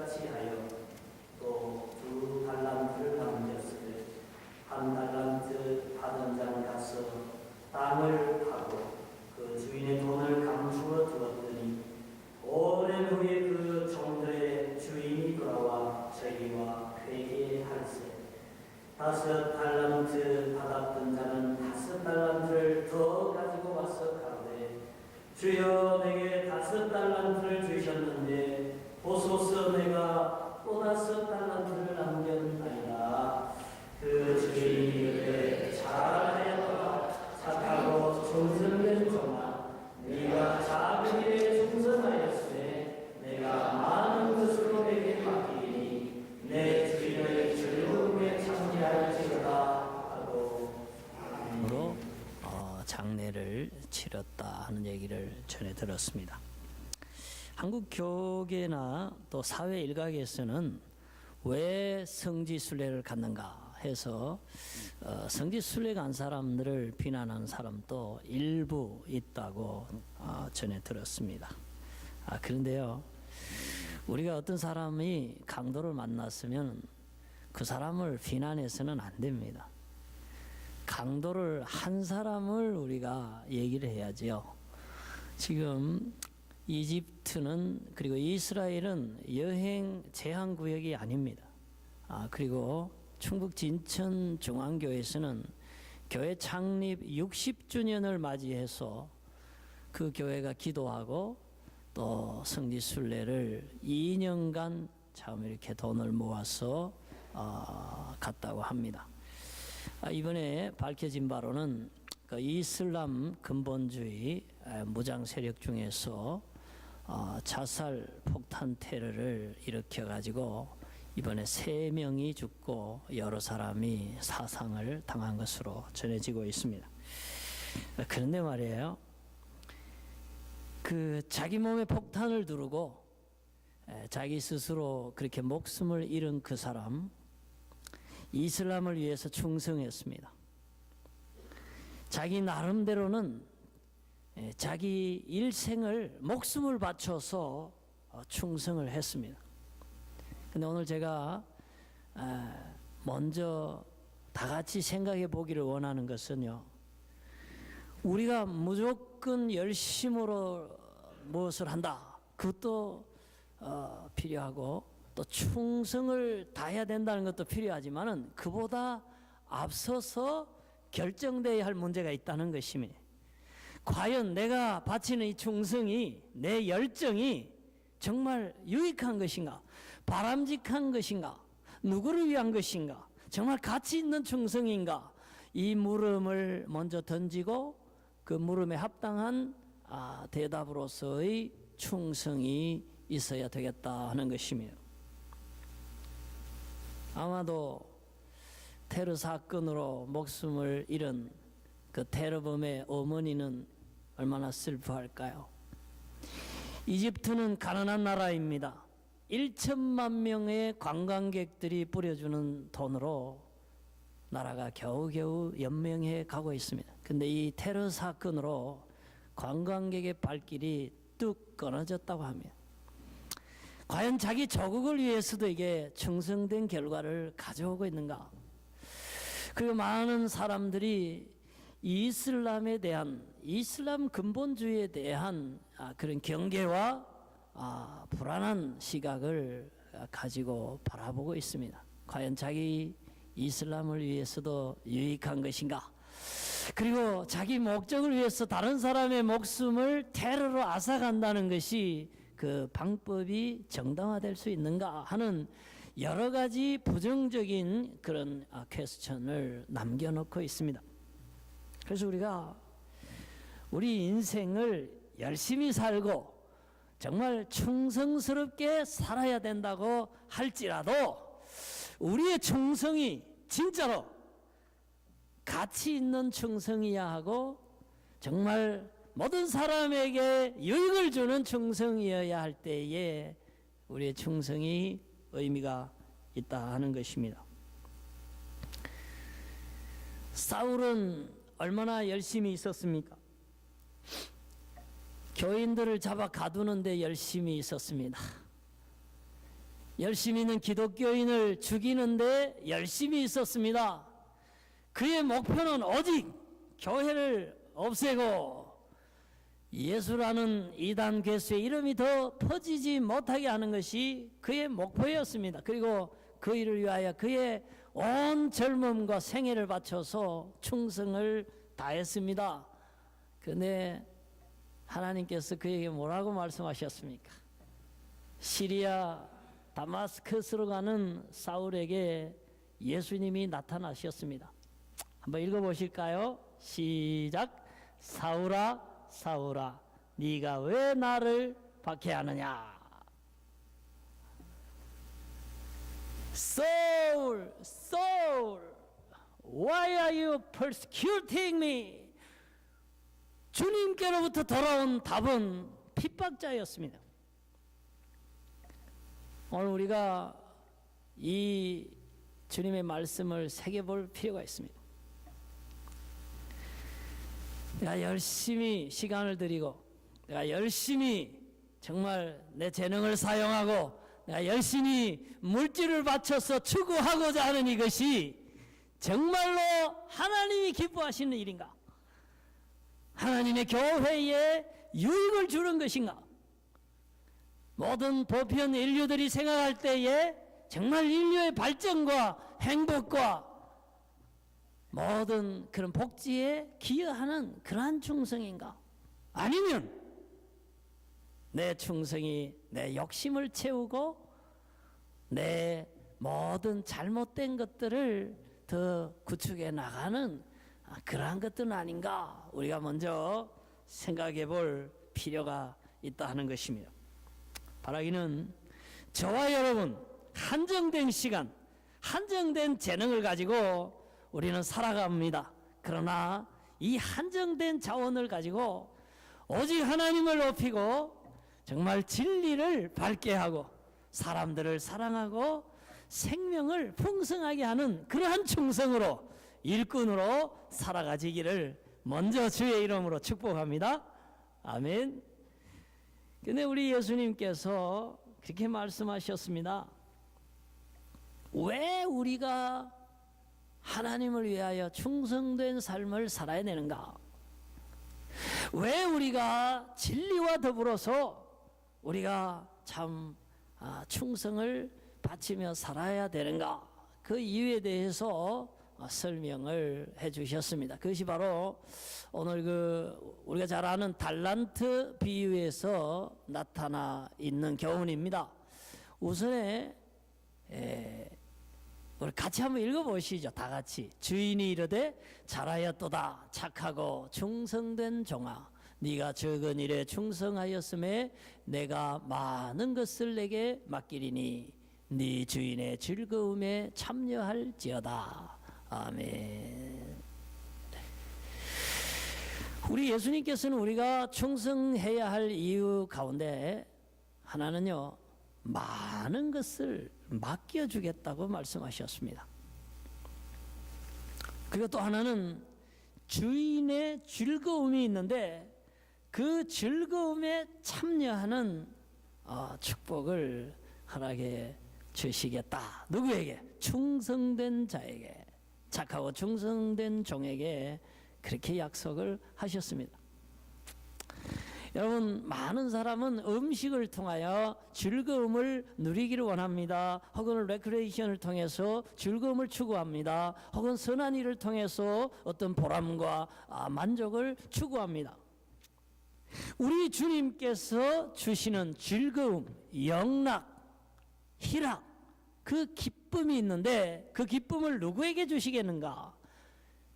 같이 하여 또 2달란트를 남겼으되 1달란트 받은 자는 가서 땅을 파고 그 주인의 돈을 감추어 두었더니 오랜 후에 그 종들의 주인이 돌아와 저희와 회개할세 5달란트 받았던 자는 5달란트를 더 가지고 와서 가로되 주여 내게 5달란트를 주셨는데 보소서 내가 또 5달란트를 남겼나이다. 그 주인이 이르되 잘하였도다. 착하고 충성된 종아 네가 작은 일에 충성하였으니 내가 많은 것으로 내게 맡기니 내 주인의 즐거움에 참여할지어다 하고 으로 장례를 치렀다 하는 얘기를 전해 들었습니다. 한국 교계나 또 사회 일각에서는 왜 성지순례를 갖는가 해서 성지순례 간 사람들을 비난하는 사람도 일부 있다고 전해 들었습니다. 그런데요, 우리가 어떤 사람이 강도를 만났으면 그 사람을 비난해서는 안 됩니다. 강도를 한 사람을 우리가 얘기를 해야지요. 지금 이집트는 그리고 이스라엘은 여행 제한 구역이 아닙니다. 그리고 충북 진천 중앙교회에서는 교회 창립 60주년을 맞이해서 그 교회가 기도하고 또 성지순례를 2년간 참 이렇게 돈을 모아서 갔다고 합니다. 이번에 밝혀진 바로는 그 이슬람 근본주의 무장 세력 중에서 자살 폭탄 테러를 일으켜 가지고 이번에 3명이 죽고 여러 사람이 사상을 당한 것으로 전해지고 있습니다. 그런데 말이에요, 그 자기 몸에 폭탄을 두르고 자기 스스로 그렇게 목숨을 잃은 그 사람, 이슬람을 위해서 충성했습니다. 자기 나름대로는 자기 일생을 목숨을 바쳐서 충성을 했습니다. 근데 오늘 제가 먼저 다 같이 생각해 보기를 원하는 것은요, 우리가 무조건 열심으로 무엇을 한다, 그것도 필요하고 또 충성을 다해야 된다는 것도 필요하지만은 그보다 앞서서 결정되어야 할 문제가 있다는 것입니다. 과연 내가 바치는 이 충성이, 내 열정이 정말 유익한 것인가, 바람직한 것인가, 누구를 위한 것인가, 정말 가치 있는 충성인가, 이 물음을 먼저 던지고 그 물음에 합당한 대답으로서의 충성이 있어야 되겠다 하는 것입니다. 아마도 테러 사건으로 목숨을 잃은 그 테러범의 어머니는 얼마나 슬퍼할까요? 이집트는 가난한 나라입니다. 1천만 명의 관광객들이 뿌려주는 돈으로 나라가 겨우겨우 연명해 가고 있습니다. 근데 이 테러 사건으로 관광객의 발길이 뚝 끊어졌다고 합니다. 과연 자기 조국을 위해서도 이게 충성된 결과를 가져오고 있는가? 그리고 많은 사람들이 이슬람에 대한, 이슬람 근본주의에 대한 그런 경계와 불안한 시각을 가지고 바라보고 있습니다. 과연 자기 이슬람을 위해서도 유익한 것인가? 그리고 자기 목적을 위해서 다른 사람의 목숨을 테러로 앗아간다는 것이 그 방법이 정당화될 수 있는가 하는 여러 가지 부정적인 그런 퀘스천을 남겨놓고 있습니다. 그래서 우리가 우리 인생을 열심히 살고 정말 충성스럽게 살아야 된다고 할지라도 우리의 충성이 진짜로 가치 있는 충성이야 하고 정말 모든 사람에게 유익을 주는 충성이어야 할 때에 우리의 충성이 의미가 있다 하는 것입니다. 사울은 얼마나 열심히 있었습니까? 교인들을 잡아 가두는데 열심히 있었습니다. 열심히 있는 기독교인을 죽이는데 열심히 있었습니다. 그의 목표는 오직 교회를 없애고 예수라는 이단 괴수의 이름이 더 퍼지지 못하게 하는 것이 그의 목표였습니다. 그리고 그 일을 위하여 그의 온 젊음과 생애를 바쳐서 충성을 다했습니다. 그런데 하나님께서 그에게 뭐라고 말씀하셨습니까? 시리아 다마스커스로 가는 사울에게 예수님이 나타나셨습니다. 한번 읽어보실까요? 시작. 사울아 사울아 네가 왜 나를 박해하느냐. Saul, Saul, why are you persecuting me? 주님께로부터 돌아온 답은 핍박자였습니다. 오늘 우리가 이 주님의 말씀을 새겨볼 필요가 있습니다. 내가 열심히 시간을 들이고 내가 열심히 정말 내 재능을 사용하고 내가 열심히 물질을 바쳐서 추구하고자 하는 이것이 정말로 하나님이 기뻐하시는 일인가? 하나님의 교회에 유익을 주는 것인가? 모든 보편 인류들이 생각할 때에 정말 인류의 발전과 행복과 모든 그런 복지에 기여하는 그러한 충성인가? 아니면 내 충성이 내 욕심을 채우고 내 모든 잘못된 것들을 더 구축해 나가는 그러한 것들은 아닌가? 우리가 먼저 생각해 볼 필요가 있다 하는 것입니다. 바라기는 저와 여러분 한정된 시간, 한정된 재능을 가지고 우리는 살아갑니다. 그러나 이 한정된 자원을 가지고 오직 하나님을 높이고 정말 진리를 밝게 하고 사람들을 사랑하고 생명을 풍성하게 하는 그러한 충성으로 일꾼으로 살아가지기를 먼저 주의 이름으로 축복합니다. 아멘. 근데 우리 예수님께서 그렇게 말씀하셨습니다. 왜 우리가 하나님을 위하여 충성된 삶을 살아야 되는가? 왜 우리가 진리와 더불어서 우리가 참 충성을 바치며 살아야 되는가? 그 이유에 대해서 설명을 해 주셨습니다. 그것이 바로 오늘 우리가 잘 아는 달란트 비유에서 나타나 있는 교훈입니다. 우선에 우리 같이 한번 읽어보시죠. 다 같이. 주인이 이르되 잘하였도다 착하고 충성된 종아 네가 적은 일에 충성하였음에 내가 많은 것을 내게 맡기리니 네 주인의 즐거움에 참여할지어다. 아멘. 우리 예수님께서는 우리가 충성해야 할 이유 가운데 하나는요, 많은 것을 맡겨주겠다고 말씀하셨습니다. 그리고 또 하나는 주인의 즐거움이 있는데 그 즐거움에 참여하는 축복을 허락해 주시겠다. 누구에게? 충성된 자에게, 착하고 충성된 종에게 그렇게 약속을 하셨습니다. 여러분, 많은 사람은 음식을 통하여 즐거움을 누리기를 원합니다. 혹은 레크레이션을 통해서 즐거움을 추구합니다. 혹은 선한 일을 통해서 어떤 보람과 만족을 추구합니다. 우리 주님께서 주시는 즐거움, 영락, 희락, 그 기쁨이 있는데 그 기쁨을 누구에게 주시겠는가?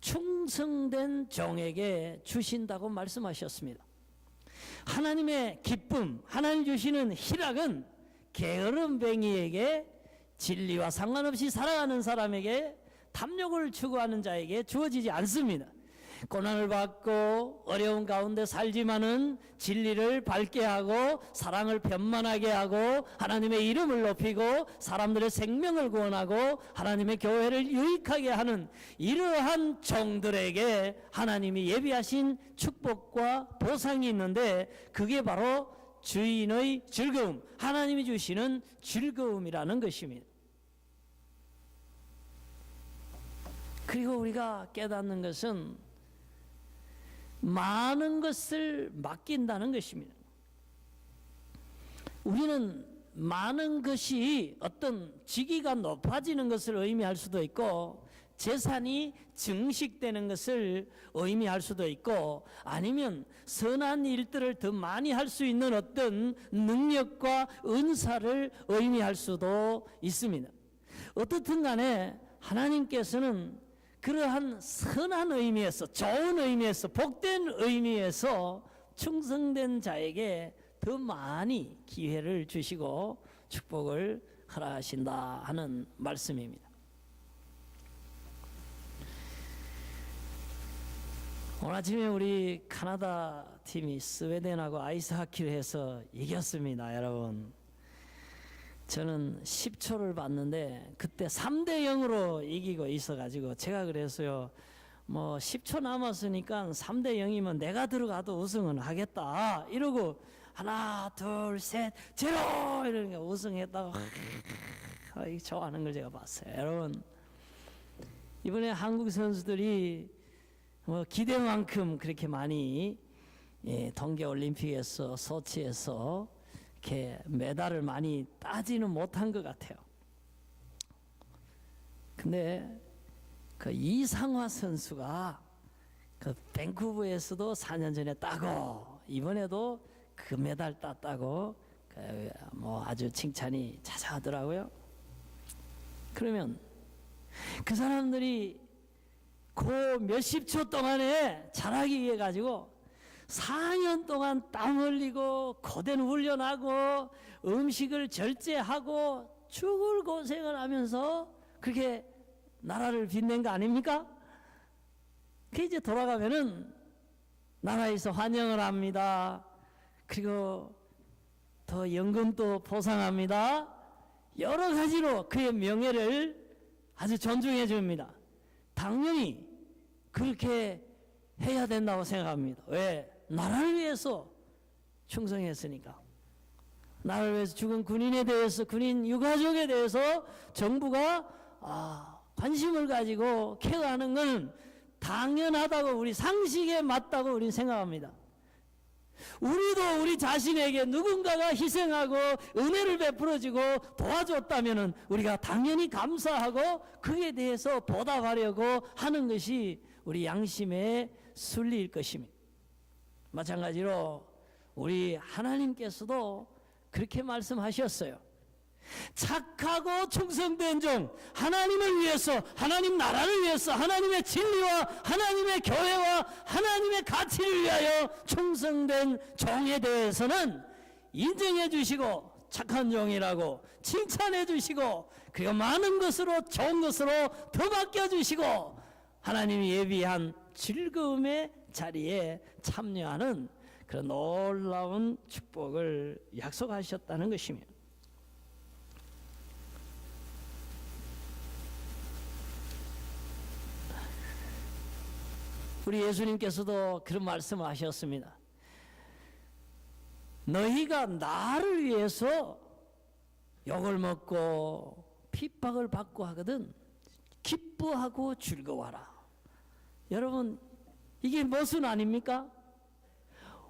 충성된 종에게 주신다고 말씀하셨습니다. 하나님의 기쁨, 하나님 주시는 희락은 게으름뱅이에게, 진리와 상관없이 살아가는 사람에게, 탐욕을 추구하는 자에게 주어지지 않습니다. 고난을 받고 어려운 가운데 살지만은 진리를 밝게 하고 사랑을 편만하게 하고 하나님의 이름을 높이고 사람들의 생명을 구원하고 하나님의 교회를 유익하게 하는 이러한 종들에게 하나님이 예비하신 축복과 보상이 있는데 그게 바로 주인의 즐거움, 하나님이 주시는 즐거움이라는 것입니다. 그리고 우리가 깨닫는 것은 많은 것을 맡긴다는 것입니다. 우리는 많은 것이 어떤 직위가 높아지는 것을 의미할 수도 있고, 재산이 증식되는 것을 의미할 수도 있고, 아니면 선한 일들을 더 많이 할 수 있는 어떤 능력과 은사를 의미할 수도 있습니다. 어떻든 간에 하나님께서는 그러한 선한 의미에서, 좋은 의미에서, 복된 의미에서 충성된 자에게 더 많이 기회를 주시고 축복을 허락하신다 하는 말씀입니다. 오늘 아침에 우리 카나다 팀이 스웨덴하고 아이스하키를 해서 이겼습니다, 여러분. 저는 10초를 봤는데 그때 3대 0으로 이기고 있어가지고 제가 그랬어요. 뭐 10초 남았으니까 3대 0이면 내가 들어가도 우승은 하겠다 이러고 하나 둘 셋 제로 이러니까 우승했다고 좋아하는 걸 제가 봤어요. 여러분, 이번에 한국 선수들이 뭐 기대만큼 그렇게 많이 동계올림픽에서 소치에서 이렇게 메달을 많이 따지는 못한 것 같아요. 근데 그 이상화 선수가 그 밴쿠버에서도 4년 전에 따고 이번에도 그 메달 땄다고 뭐 아주 칭찬이 자자하더라고요. 그러면 그 사람들이 그 몇십 초 동안에 잘하기 위해 가지고 4년 동안 땀 흘리고 고된 훈련하고 음식을 절제하고 죽을 고생을 하면서 그렇게 나라를 빛낸 거 아닙니까? 그 이제 돌아가면은 나라에서 환영을 합니다. 그리고 더 연금도 보상합니다. 여러 가지로 그의 명예를 아주 존중해 줍니다. 당연히 그렇게 해야 된다고 생각합니다. 왜? 나라를 위해서 충성했으니까. 나라를 위해서 죽은 군인에 대해서, 군인 유가족에 대해서 정부가 관심을 가지고 케어하는 것은 당연하다고, 우리 상식에 맞다고 우리는 생각합니다. 우리도 우리 자신에게 누군가가 희생하고 은혜를 베풀어주고 도와줬다면 우리가 당연히 감사하고 그에 대해서 보답하려고 하는 것이 우리 양심의 순리일 것입니다. 마찬가지로 우리 하나님께서도 그렇게 말씀하셨어요. 착하고 충성된 종, 하나님을 위해서, 하나님 나라를 위해서, 하나님의 진리와 하나님의 교회와 하나님의 가치를 위하여 충성된 종에 대해서는 인정해 주시고 착한 종이라고 칭찬해 주시고, 그리고 많은 것으로, 좋은 것으로 더 맡겨 주시고 하나님이 예비한 즐거움의 자리에 참여하는 그런 놀라운 축복을 약속하셨다는 것입니다. 우리 예수님께서도 그런 말씀을 하셨습니다. 너희가 나를 위해서 욕을 먹고 핍박을 받고 하거든 기뻐하고 즐거워하라. 여러분, 이게 무슨 아닙니까?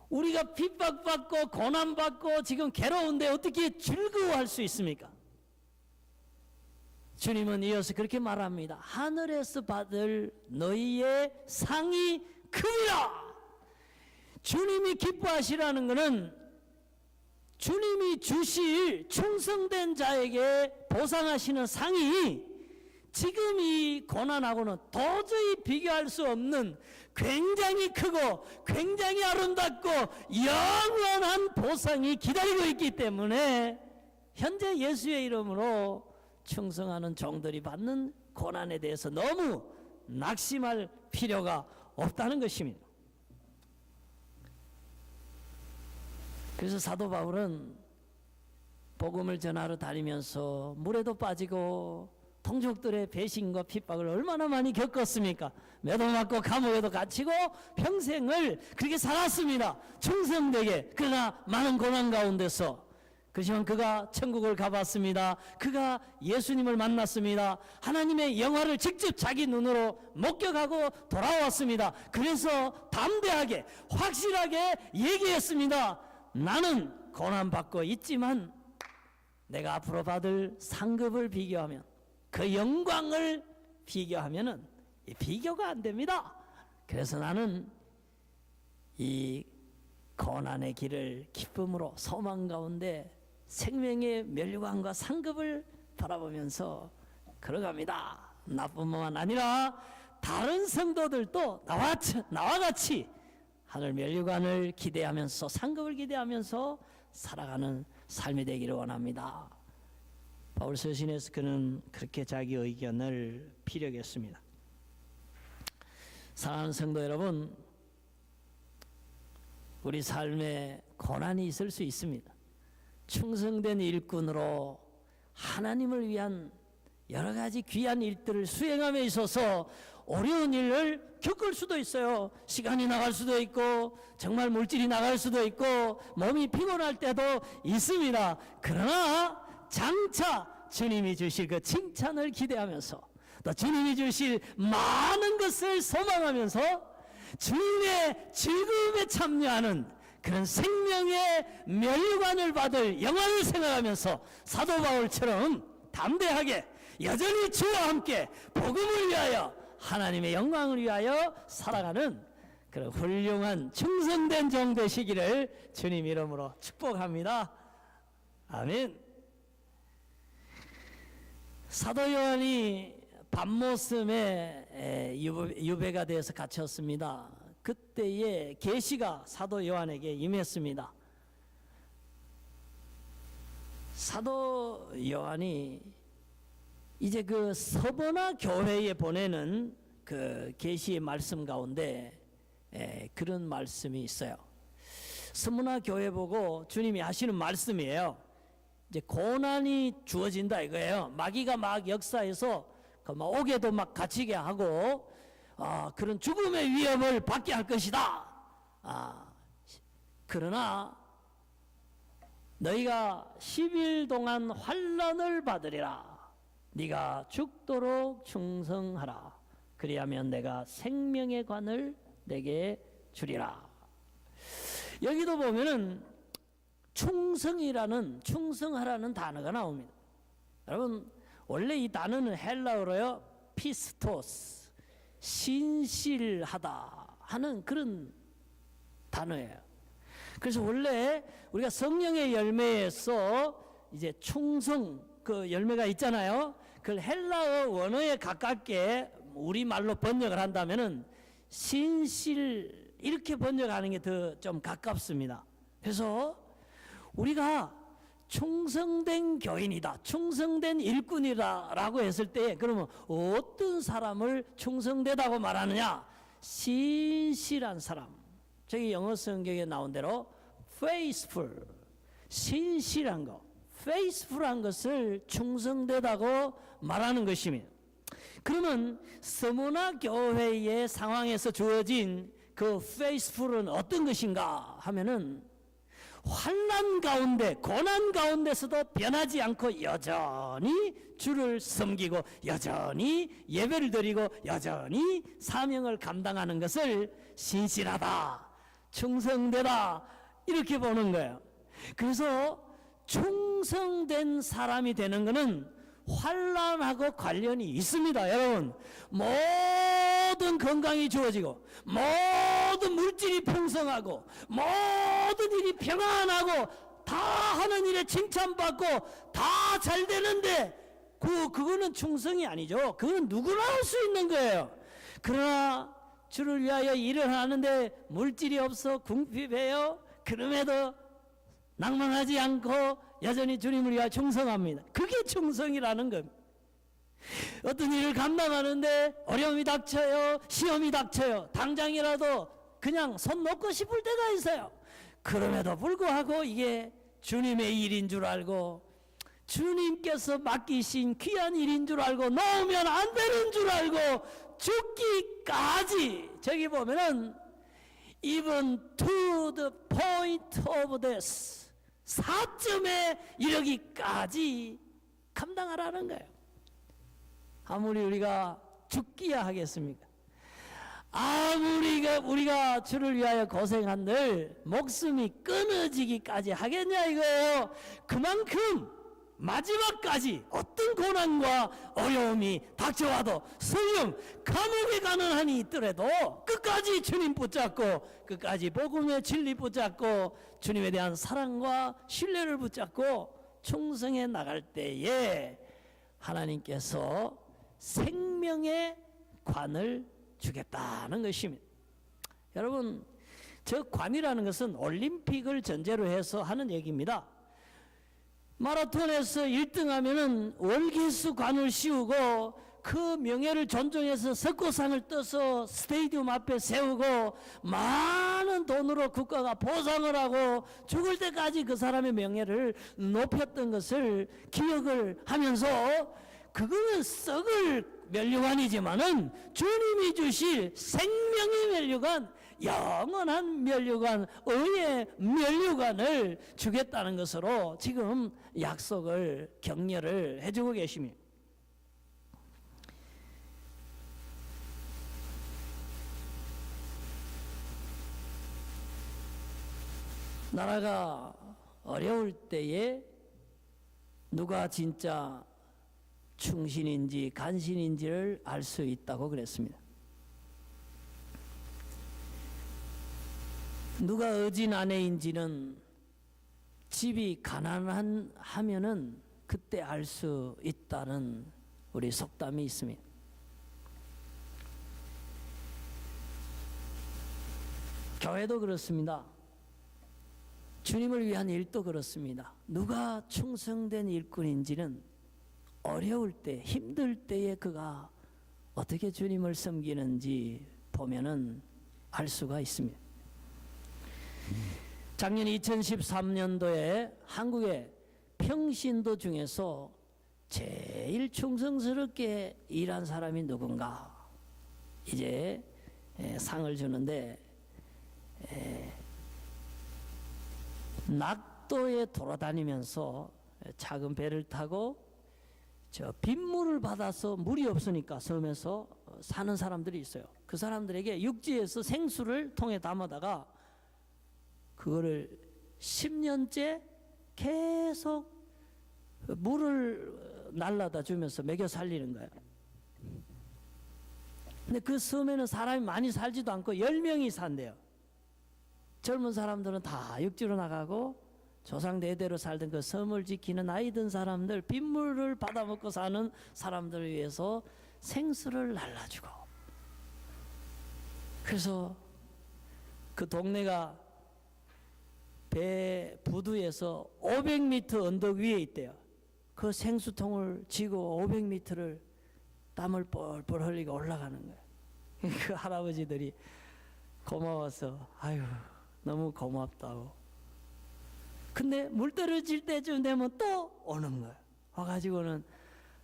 우리가 핍박받고 고난받고 지금 괴로운데 어떻게 즐거워할 수 있습니까? 주님은 이어서 그렇게 말합니다. 하늘에서 받을 너희의 상이 크니라. 주님이 기뻐하시라는 것은 주님이 주실 충성된 자에게 보상하시는 상이 지금 이 고난하고는 도저히 비교할 수 없는 굉장히 크고 굉장히 아름답고 영원한 보상이 기다리고 있기 때문에 현재 예수의 이름으로 충성하는 종들이 받는 고난에 대해서 너무 낙심할 필요가 없다는 것입니다. 그래서 사도 바울은 복음을 전하러 다니면서 물에도 빠지고 동족들의 배신과 핍박을 얼마나 많이 겪었습니까? 매도 맞고 감옥에도 갇히고 평생을 그렇게 살았습니다. 충성되게. 그러나 많은 고난 가운데서, 그렇지만 그가 천국을 가봤습니다. 그가 예수님을 만났습니다. 하나님의 영화를 직접 자기 눈으로 목격하고 돌아왔습니다. 그래서 담대하게 확실하게 얘기했습니다. 나는 고난받고 있지만 내가 앞으로 받을 상급을 비교하면, 그 영광을 비교하면은 비교가 안 됩니다. 그래서 나는 이 고난의 길을 기쁨으로 소망 가운데 생명의 면류관과 상급을 바라보면서 걸어갑니다. 나뿐만 아니라 다른 성도들도 나와 같이 하늘 면류관을 기대하면서, 상급을 기대하면서 살아가는 삶이 되기를 원합니다. 바울 서신에서 그는 그렇게 자기 의견을 피력했습니다. 사랑하는 성도 여러분, 우리 삶에 고난이 있을 수 있습니다. 충성된 일꾼으로 하나님을 위한 여러 가지 귀한 일들을 수행함에 있어서 어려운 일을 겪을 수도 있어요. 시간이 나갈 수도 있고, 정말 물질이 나갈 수도 있고, 몸이 피곤할 때도 있습니다. 그러나 장차 주님이 주실 그 칭찬을 기대하면서, 또 주님이 주실 많은 것을 소망하면서 주님의 즐거움에 참여하는 그런 생명의 면류관을 받을 영광을 생각하면서 사도 바울처럼 담대하게 여전히 주와 함께 복음을 위하여, 하나님의 영광을 위하여 살아가는 그런 훌륭한 충성된 종 되시기를 주님 이름으로 축복합니다. 아멘. 사도 요한이 밤모섬에 유배가 되어서 갇혔습니다. 그때에 계시가 사도 요한에게 임했습니다. 사도 요한이 이제 그 서보나 교회에 보내는 그 계시의 말씀 가운데 그런 말씀이 있어요. 서보나 교회 보고 주님이 하시는 말씀이에요. 이제 고난이 주어진다 이거예요. 마귀가 막 역사해서 막 옥에도 막 갇히게 하고 그런 죽음의 위협을 받게 할 것이다. 그러나 너희가 10일 동안 환난을 받으리라. 네가 죽도록 충성하라. 그리하면 내가 생명의 관을 내게 주리라. 여기도 보면은 충성하라는 단어가 나옵니다. 여러분, 원래 이 단어는 헬라어로요, 피스토스, 신실하다 하는 그런 단어예요. 그래서 원래 우리가 성령의 열매에서 이제 충성 그 열매가 있잖아요. 그 헬라어 원어에 가깝게 우리말로 번역을 한다면은 신실 이렇게 번역하는 게 더 좀 가깝습니다. 그래서 우리가 충성된 교인이다, 충성된 일꾼이다라고 했을 때, 그러면 어떤 사람을 충성되다고 말하느냐? 신실한 사람. 저기 영어 성경에 나온 대로 faithful, 신실한 것, faithful한 것을 충성되다고 말하는 것입니다. 그러면 서모나 교회의 상황에서 주어진 그 faithful은 어떤 것인가 하면은, 환난 가운데, 고난 가운데서도 변하지 않고 여전히 주를 섬기고 여전히 예배를 드리고 여전히 사명을 감당하는 것을 신실하다, 충성되다 이렇게 보는 거예요. 그래서 충성된 사람이 되는 것은 환난하고 관련이 있습니다. 여러분, 모든 건강이 주어지고 모든 물질이 풍성하고 모든 일이 평안하고 다 하는 일에 칭찬받고 다 잘 되는데 그거는 충성이 아니죠. 그거는 누구나 할 수 있는 거예요. 그러나 주를 위하여 일을 하는데 물질이 없어 궁핍해요. 그럼에도 낭만하지 않고 여전히 주님을 위하여 충성합니다. 그게 충성이라는 겁니다. 어떤 일을 감당하는데 어려움이 닥쳐요, 시험이 닥쳐요. 당장이라도 그냥 손 놓고 싶을 때가 있어요. 그럼에도 불구하고 이게 주님의 일인 줄 알고 주님께서 맡기신 귀한 일인 줄 알고 놓으면 안 되는 줄 알고 죽기까지, 저기 보면은 even to the point of death, 사점에 이르기까지 감당하라는 거예요. 아무리 우리가 죽기야 하겠습니까? 아무리 우리가 주를 위하여 고생한들 목숨이 끊어지기까지 하겠냐 이거예요. 그만큼 마지막까지 어떤 고난과 어려움이 닥쳐와도 설령 감옥에 가는 한이 있더라도 끝까지 주님 붙잡고, 끝까지 복음의 진리 붙잡고, 주님에 대한 사랑과 신뢰를 붙잡고 충성해 나갈 때에 하나님께서 생명의 관을 주겠다는 것입니다. 여러분, 저 관이라는 것은 올림픽을 전제로 해서 하는 얘기입니다. 마라톤에서 1등하면은 월계수 관을 씌우고 그 명예를 존중해서 석고상을 떠서 스테디움 앞에 세우고 많은 돈으로 국가가 보상을 하고 죽을 때까지 그 사람의 명예를 높였던 것을 기억을 하면서, 그거는 썩을 면류관이지만은 주님이 주실 생명의 면류관, 영원한 면류관, 의의 면류관을 주겠다는 것으로 지금 약속을, 격려를 해주고 계십니다. 나라가 어려울 때에 누가 진짜 충신인지 간신인지를 알 수 있다고 그랬습니다. 누가 어진 아내인지는 집이 가난하면은 그때 알 수 있다는 우리 속담이 있습니다. 교회도 그렇습니다. 주님을 위한 일도 그렇습니다. 누가 충성된 일꾼인지는 어려울 때, 힘들 때에 그가 어떻게 주님을 섬기는지 보면은 알 수가 있습니다. 작년 2013년도에 한국의 평신도 중에서 제일 충성스럽게 일한 사람이 누군가, 이제 상을 주는데, 낙도에 돌아다니면서 작은 배를 타고 저 빗물을 받아서 물이 없으니까 섬에서 사는 사람들이 있어요. 그 사람들에게 육지에서 생수를 통에 담아다가 그거를 10년째 계속 물을 날라다 주면서 먹여 살리는 거예요. 근데 그 섬에는 사람이 많이 살지도 않고 10명이 산대요. 젊은 사람들은 다 육지로 나가고 조상 대대로 살던 그 섬을 지키는 나이 든 사람들, 빗물을 받아먹고 사는 사람들을 위해서 생수를 날라주고, 그래서 그 동네가 배 부두에서 500m 언덕 위에 있대요. 그 생수통을 쥐고 500m를 땀을 뻘뻘 흘리고 올라가는 거예요. 그 할아버지들이 고마워서 아유 너무 고맙다고. 근데 물 떨어질 때쯤 되면 또 오는 거예요. 와가지고는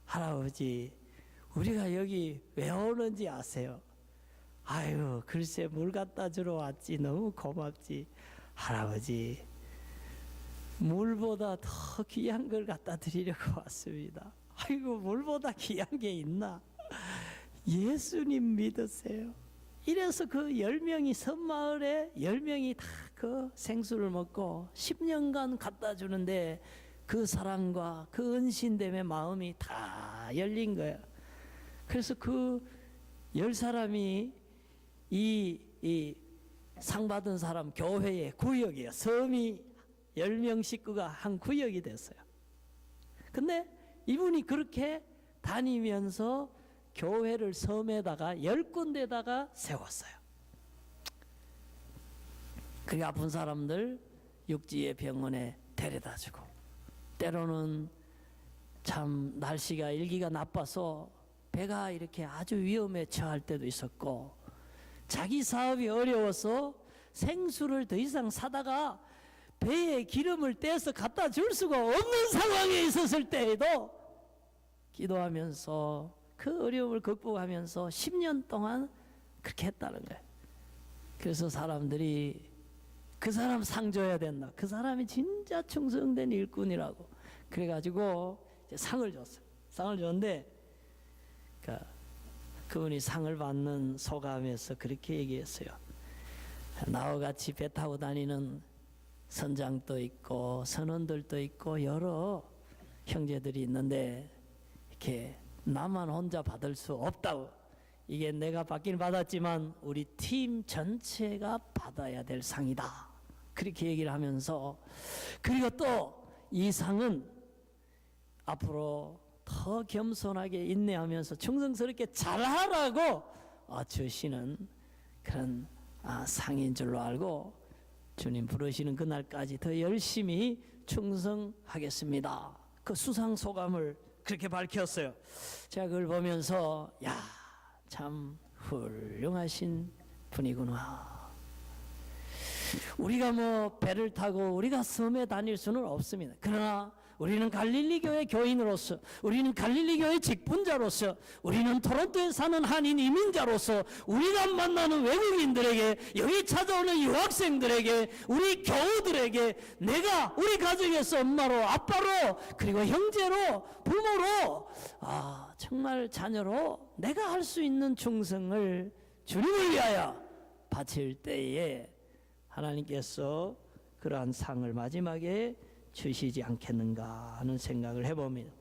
할아버지 우리가 여기 왜 오는지 아세요? 아유 글쎄 물 갖다 주러 왔지. 너무 고맙지. 할아버지 물보다 더 귀한 걸 갖다 드리려고 왔습니다. 아이고 물보다 귀한 게 있나? 예수님 믿으세요. 이래서 그 10명이 섬마을에 10명이 다 그 생수를 먹고 10년간 갖다 주는데 그 사랑과 그 은신됨의 마음이 다 열린 거예요. 그래서 그 10사람이 이 상 받은 사람 교회의 구역이에요. 섬이 10명 식구가 한 구역이 됐어요. 근데 이분이 그렇게 다니면서 교회를 섬에다가 10군데다가 세웠어요. 그게 아픈 사람들 육지의 병원에 데려다주고, 때로는 참 날씨가 일기가 나빠서 배가 이렇게 아주 위험에 처할 때도 있었고, 자기 사업이 어려워서 생수를 더 이상 사다가 배에 기름을 떼서 갖다 줄 수가 없는 상황에 있었을 때에도 기도하면서 그 어려움을 극복하면서 10년 동안 그렇게 했다는 거예요. 그래서 사람들이 그 사람 상 줘야 된다. 그 사람이 진짜 충성된 일꾼이라고. 그래가지고 이제 상을 줬어요. 상을 줬는데 그분이 상을 받는 소감에서 그렇게 얘기했어요. 나와 같이 배 타고 다니는 선장도 있고 선원들도 있고 여러 형제들이 있는데 이렇게 나만 혼자 받을 수 없다고. 이게 내가 받긴 받았지만 우리 팀 전체가 받아야 될 상이다. 그렇게 얘기를 하면서, 그리고 또 이 상은 앞으로 더 겸손하게 인내하면서 충성스럽게 잘하라고 주시는 그런 상인 줄로 알고 주님 부르시는 그날까지 더 열심히 충성하겠습니다. 그 수상 소감을 그렇게 밝혔어요. 제가 그걸 보면서 참 훌륭하신 분이구나. 우리가 뭐 배를 타고 우리가 섬에 다닐 수는 없습니다. 그러나 우리는 갈릴리 교회 교인으로서, 우리는 갈릴리 교회 직분자로서, 우리는 토론토에 사는 한인 이민자로서, 우리가 만나는 외국인들에게, 여기 찾아오는 유학생들에게, 우리 교우들에게, 내가 우리 가정에서 엄마로, 아빠로, 그리고 형제로, 부모로, 정말 자녀로 내가 할 수 있는 충성을 주님을 위하여 바칠 때에 하나님께서 그러한 상을 마지막에 주시지 않겠는가 하는 생각을 해봅니다.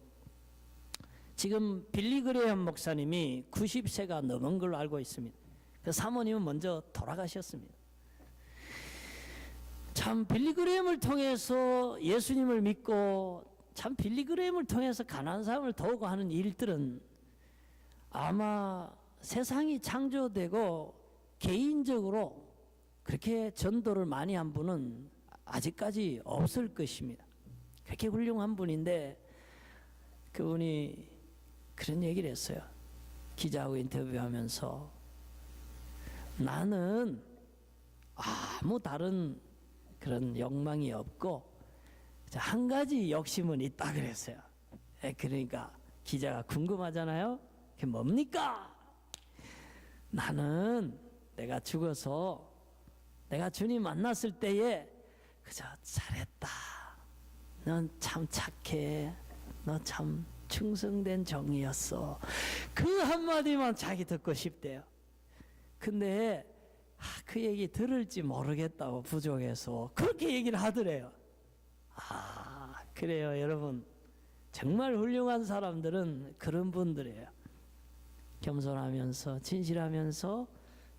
지금 빌리 그레이엄 목사님이 90세가 넘은 걸로 알고 있습니다. 그 사모님은 먼저 돌아가셨습니다. 참 빌리 그레이엄을 통해서 예수님을 믿고, 참 빌리 그레이엄을 통해서 가난한 사람을 도우고 하는 일들은 아마 세상이 창조되고 개인적으로 그렇게 전도를 많이 한 분은 아직까지 없을 것입니다. 그렇게 훌륭한 분인데 그분이 그런 얘기를 했어요. 기자하고 인터뷰하면서 나는 아무 다른 그런 욕망이 없고 한 가지 욕심은 있다 그랬어요. 그러니까 기자가 궁금하잖아요. 그게 뭡니까? 나는 내가 죽어서 내가 주님 만났을 때에 그저 잘했다. 넌 참 착해. 너 참 충성된 종이었어. 그 한마디만 자기 듣고 싶대요. 근데 그 얘기 들을지 모르겠다고 부족해서 그렇게 얘기를 하더래요. 그래요 여러분. 정말 훌륭한 사람들은 그런 분들이에요. 겸손하면서 진실하면서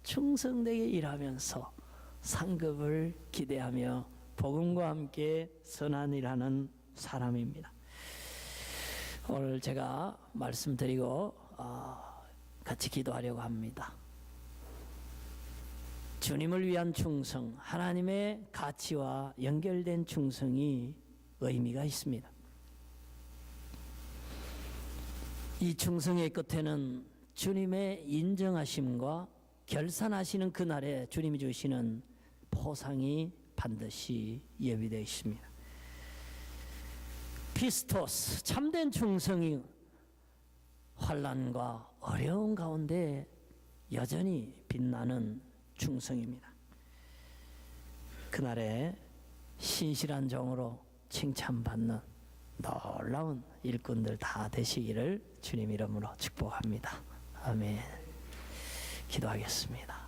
충성되게 일하면서 상급을 기대하며 복음과 함께 선한 일하는 사람입니다. 오늘 제가 말씀드리고 같이 기도하려고 합니다. 주님을 위한 충성, 하나님의 가치와 연결된 충성이 의미가 있습니다. 이 충성의 끝에는 주님의 인정하심과 결산하시는 그날에 주님이 주시는 포상이 반드시 예비되어 있습니다. 피스토스, 참된 충성이 환난과 어려운 가운데 여전히 빛나는 충성입니다. 그날에 신실한 종으로 칭찬받는 놀라운 일꾼들 다 되시기를 주님 이름으로 축복합니다. 아멘. 기도하겠습니다.